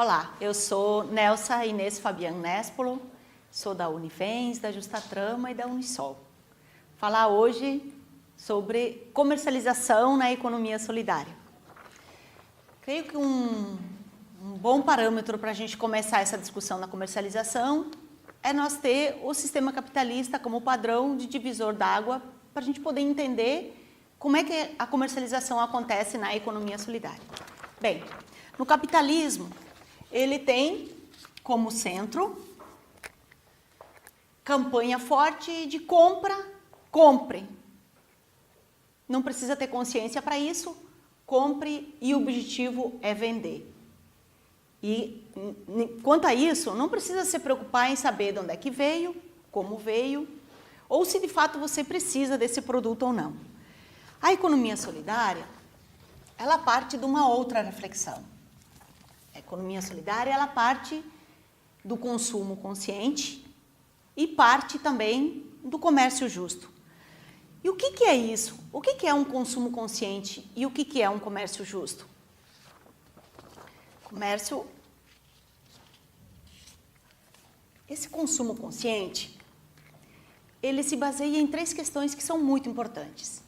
Olá, eu sou Nelsa Inês Fabian Nespolo, sou da Unifens, da Justatrama e da Unisol. Falar hoje sobre comercialização na economia solidária. Creio que um bom parâmetro para a gente começar essa discussão na comercialização é nós ter o sistema capitalista como padrão de divisor d'água para a gente poder entender como é que a comercialização acontece na economia solidária. Bem, no capitalismo, ele tem como centro campanha forte de compre. Não precisa ter consciência para isso, compre e o objetivo é vender. E quanto a isso, não precisa se preocupar em saber de onde é que veio, como veio, ou se de fato você precisa desse produto ou não. A economia solidária, ela parte de uma outra reflexão. A economia solidária, ela parte do consumo consciente e parte também do comércio justo. E o que é isso? O que é um consumo consciente e o que é um comércio justo? Esse consumo consciente, ele se baseia em 3 questões que são muito importantes.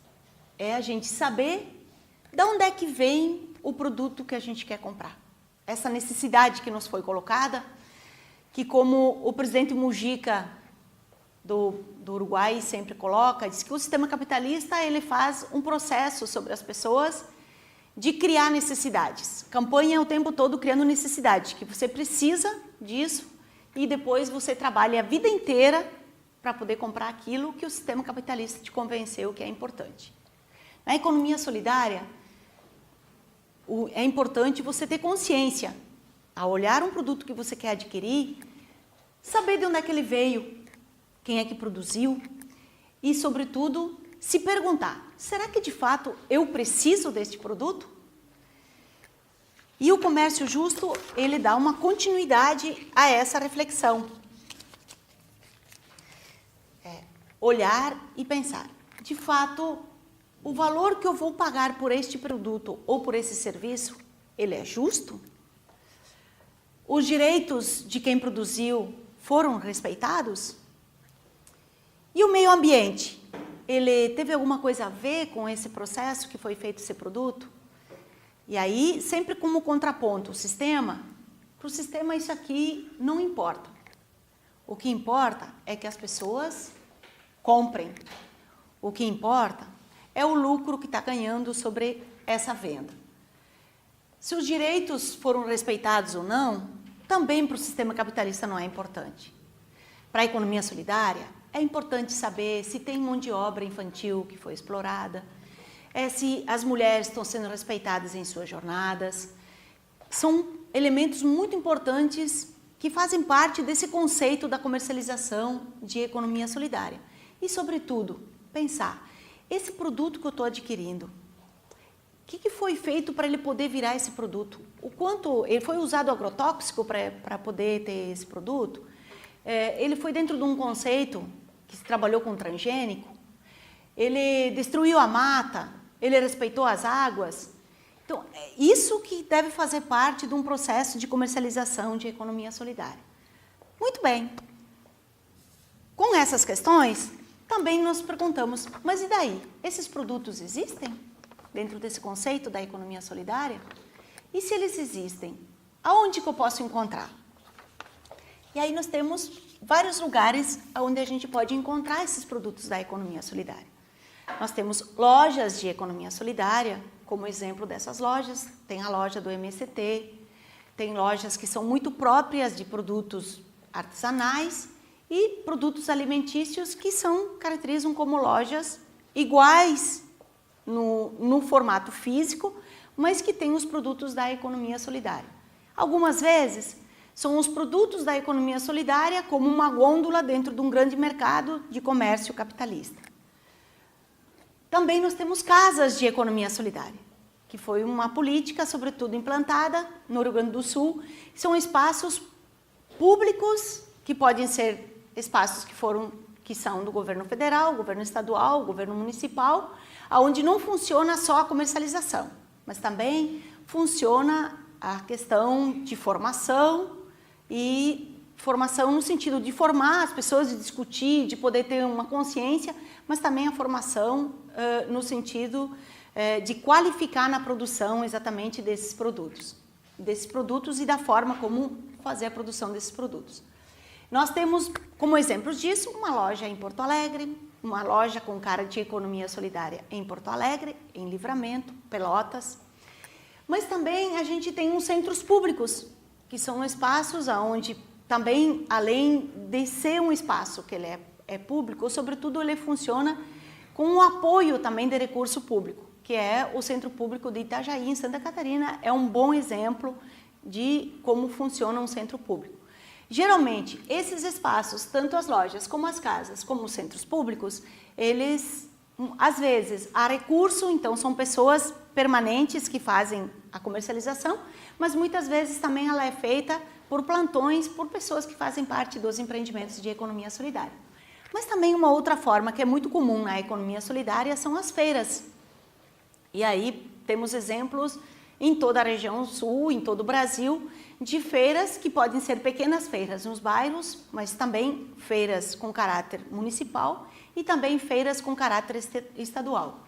É a gente saber de onde é que vem o produto que a gente quer comprar. Essa necessidade que nos foi colocada, que como o presidente Mujica do Uruguai sempre coloca, diz que o sistema capitalista ele faz um processo sobre as pessoas de criar necessidades. Campanha o tempo todo criando necessidade, que você precisa disso e depois você trabalha a vida inteira para poder comprar aquilo que o sistema capitalista te convenceu que é importante. Na economia solidária, é importante você ter consciência, ao olhar um produto que você quer adquirir, saber de onde é que ele veio, quem é que produziu e, sobretudo, se perguntar, será que de fato eu preciso deste produto? E o comércio justo, ele dá uma continuidade a essa reflexão. Olhar e pensar, de fato, o valor que eu vou pagar por este produto ou por esse serviço, ele é justo? Os direitos de quem produziu foram respeitados? E o meio ambiente, ele teve alguma coisa a ver com esse processo que foi feito esse produto? E aí, sempre como contraponto, para o sistema isso aqui não importa. O que importa é que as pessoas comprem. O que importa é o lucro que está ganhando sobre essa venda. Se os direitos foram respeitados ou não, também para o sistema capitalista não é importante. Para a economia solidária, é importante saber se tem mão de obra infantil que foi explorada, se as mulheres estão sendo respeitadas em suas jornadas. São elementos muito importantes que fazem parte desse conceito da comercialização de economia solidária. E, sobretudo, pensar, esse produto que eu estou adquirindo, o que foi feito para ele poder virar esse produto? O quanto ele foi usado agrotóxico para poder ter esse produto? Ele foi dentro de um conceito que se trabalhou com transgênico? Ele destruiu a mata? Ele respeitou as águas? Então, é isso que deve fazer parte de um processo de comercialização de economia solidária. Muito bem. Com essas questões, também nos perguntamos, mas e daí? Esses produtos existem dentro desse conceito da economia solidária? E se eles existem, aonde que eu posso encontrar? E aí nós temos vários lugares onde a gente pode encontrar esses produtos da economia solidária. Nós temos lojas de economia solidária, como exemplo dessas lojas, tem a loja do MST, tem lojas que são muito próprias de produtos artesanais e produtos alimentícios que caracterizam como lojas iguais no formato físico, mas que têm os produtos da economia solidária. Algumas vezes, são os produtos da economia solidária como uma gôndola dentro de um grande mercado de comércio capitalista. Também nós temos casas de economia solidária, que foi uma política, sobretudo, implantada no Rio Grande do Sul. São espaços públicos, que podem ser espaços que são do governo federal, governo estadual, governo municipal, onde não funciona só a comercialização, mas também funciona a questão de formação, e formação no sentido de formar as pessoas, de discutir, de poder ter uma consciência, mas também a formação no sentido de qualificar na produção exatamente desses produtos e da forma como fazer a produção desses produtos. Nós temos como exemplos disso uma loja em Porto Alegre, uma loja com cara de economia solidária em Porto Alegre, em Livramento, Pelotas, mas também a gente tem uns centros públicos, que são espaços onde também, além de ser um espaço que ele é público, sobretudo ele funciona com o apoio também de recurso público, que é o Centro Público de Itajaí, em Santa Catarina, é um bom exemplo de como funciona um centro público. Geralmente, esses espaços, tanto as lojas como as casas, como os centros públicos, eles, às vezes, há recurso, então são pessoas permanentes que fazem a comercialização, mas muitas vezes também ela é feita por plantões, por pessoas que fazem parte dos empreendimentos de economia solidária. Mas também uma outra forma que é muito comum na economia solidária são as feiras. E aí temos exemplos em toda a região sul, em todo o Brasil, de feiras que podem ser pequenas feiras nos bairros, mas também feiras com caráter municipal e também feiras com caráter estadual.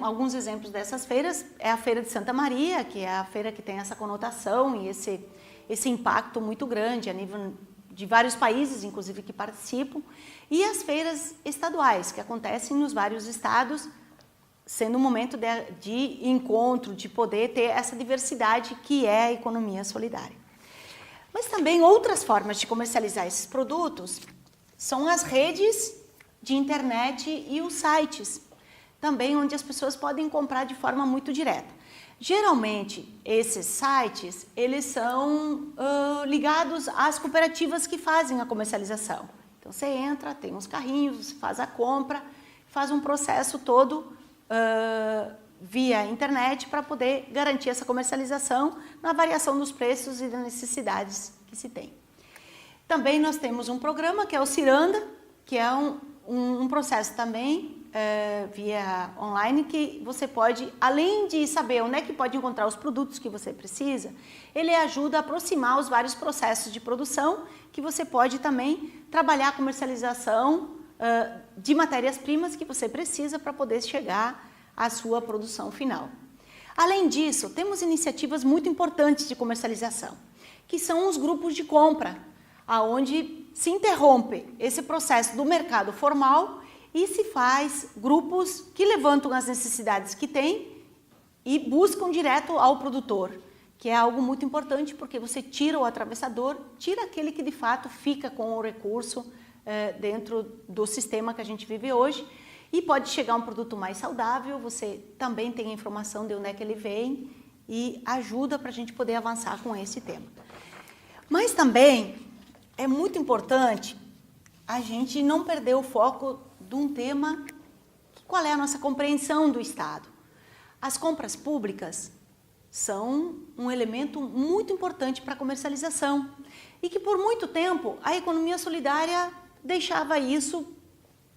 Alguns exemplos dessas feiras é a Feira de Santa Maria, que é a feira que tem essa conotação e esse impacto muito grande a nível de vários países, inclusive, que participam, e as feiras estaduais, que acontecem nos vários estados, sendo um momento de encontro, de poder ter essa diversidade que é a economia solidária. Mas também outras formas de comercializar esses produtos são as redes de internet e os sites, também onde as pessoas podem comprar de forma muito direta. Geralmente, esses sites, eles são ligados às cooperativas que fazem a comercialização. Então, você entra, tem uns carrinhos, faz a compra, faz um processo todo via internet para poder garantir essa comercialização na variação dos preços e das necessidades que se tem. Também nós temos um programa que é o Ciranda, que é um processo também via online, que você pode, além de saber onde é que pode encontrar os produtos que você precisa, ele ajuda a aproximar os vários processos de produção, que você pode também trabalhar a comercialização de matérias-primas que você precisa para poder chegar à sua produção final. Além disso, temos iniciativas muito importantes de comercialização, que são os grupos de compra, aonde se interrompe esse processo do mercado formal e se faz grupos que levantam as necessidades que tem e buscam direto ao produtor, que é algo muito importante porque você tira o atravessador, tira aquele que de fato fica com o recurso dentro do sistema que a gente vive hoje, e pode chegar um produto mais saudável, você também tem a informação de onde é que ele vem e ajuda para a gente poder avançar com esse tema. Mas também é muito importante a gente não perder o foco de um tema, qual é a nossa compreensão do Estado. As compras públicas são um elemento muito importante para a comercialização e que por muito tempo a economia solidária deixava isso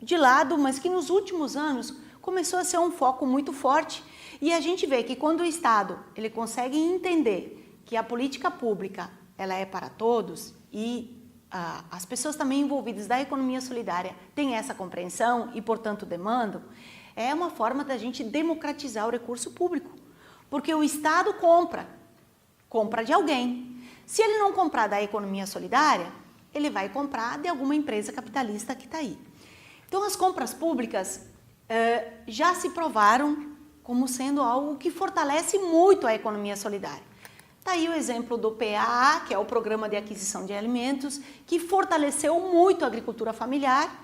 de lado, mas que nos últimos anos começou a ser um foco muito forte, e a gente vê que quando o Estado ele consegue entender que a política pública ela é para todos e as pessoas também envolvidas da economia solidária têm essa compreensão e, portanto, demandam, é uma forma da gente democratizar o recurso público, porque o Estado compra de alguém. Se ele não comprar da economia solidária, ele vai comprar de alguma empresa capitalista que está aí. Então, as compras públicas já se provaram como sendo algo que fortalece muito a economia solidária. Está aí o exemplo do PAA, que é o Programa de Aquisição de Alimentos, que fortaleceu muito a agricultura familiar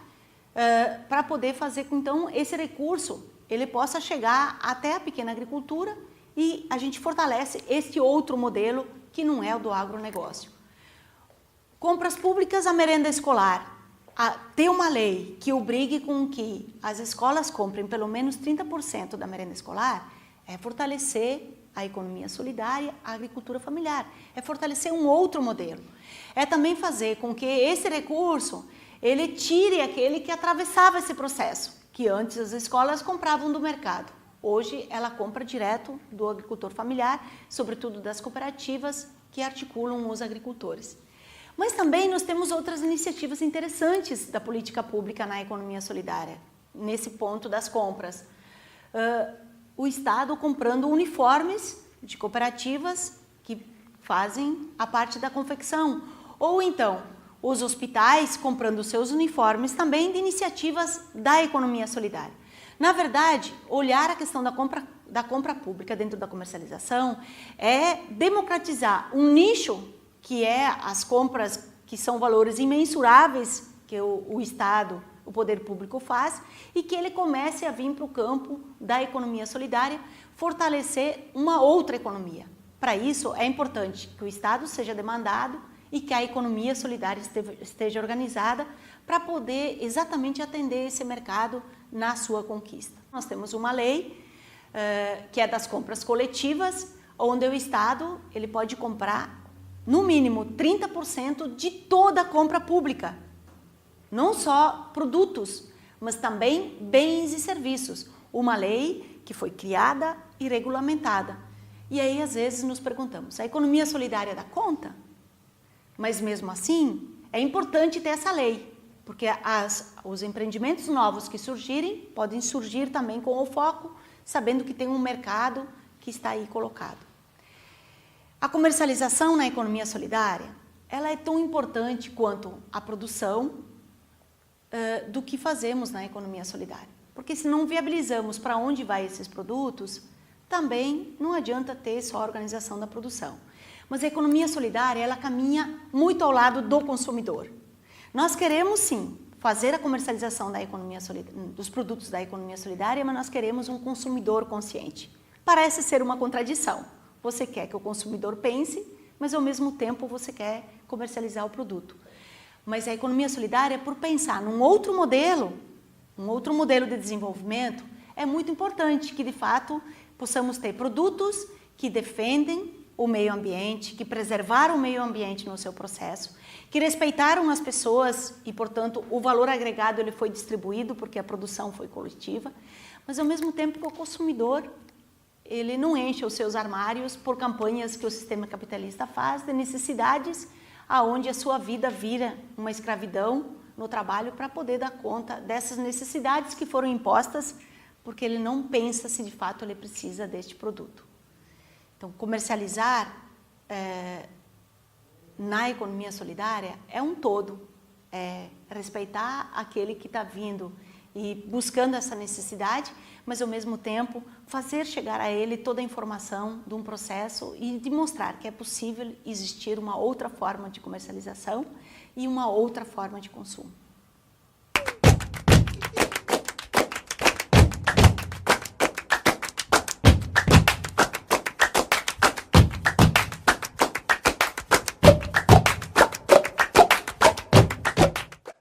para poder fazer com que, então, esse recurso ele possa chegar até a pequena agricultura e a gente fortalece este outro modelo que não é o do agronegócio. Compras públicas, a merenda escolar. Ter uma lei que obrigue com que as escolas comprem pelo menos 30% da merenda escolar é fortalecer a economia solidária, a agricultura familiar, é fortalecer um outro modelo. É também fazer com que esse recurso, ele tire aquele que atravessava esse processo, que antes as escolas compravam do mercado. Hoje ela compra direto do agricultor familiar, sobretudo das cooperativas que articulam os agricultores. Mas também nós temos outras iniciativas interessantes da política pública na economia solidária, nesse ponto das compras. O Estado comprando uniformes de cooperativas que fazem a parte da confecção, ou então os hospitais comprando seus uniformes também de iniciativas da economia solidária. Na verdade, olhar a questão da compra pública dentro da comercialização é democratizar um nicho que é as compras que são valores imensuráveis que o Estado, o poder público faz, e que ele comece a vir para o campo da economia solidária, fortalecer uma outra economia. Para isso, é importante que o Estado seja demandado e que a economia solidária esteja organizada para poder exatamente atender esse mercado na sua conquista. Nós temos uma lei que é das compras coletivas, onde o Estado ele pode comprar no mínimo 30% de toda a compra pública. Não só produtos, mas também bens e serviços. Uma lei que foi criada e regulamentada. E aí, às vezes, nos perguntamos, a economia solidária dá conta? Mas mesmo assim, é importante ter essa lei, porque os empreendimentos novos que surgirem, podem surgir também com o foco, sabendo que tem um mercado que está aí colocado. A comercialização na economia solidária, ela é tão importante quanto a produção do que fazemos na economia solidária. Porque se não viabilizamos para onde vai esses produtos, também não adianta ter só a organização da produção. Mas a economia solidária, ela caminha muito ao lado do consumidor. Nós queremos, sim, fazer a comercialização da economia dos produtos da economia solidária, mas nós queremos um consumidor consciente. Parece ser uma contradição. Você quer que o consumidor pense, mas ao mesmo tempo você quer comercializar o produto. Mas a economia solidária, por pensar num outro modelo de desenvolvimento, é muito importante que, de fato, possamos ter produtos que defendem o meio ambiente, que preservaram o meio ambiente no seu processo, que respeitaram as pessoas e, portanto, o valor agregado ele foi distribuído porque a produção foi coletiva, mas ao mesmo tempo que o consumidor ele não enche os seus armários por campanhas que o sistema capitalista faz de necessidades aonde a sua vida vira uma escravidão no trabalho para poder dar conta dessas necessidades que foram impostas porque ele não pensa se de fato ele precisa deste produto. Então, comercializar na economia solidária é um todo, é respeitar aquele que está vindo e buscando essa necessidade, mas ao mesmo tempo fazer chegar a ele toda a informação de um processo e demonstrar que é possível existir uma outra forma de comercialização e uma outra forma de consumo.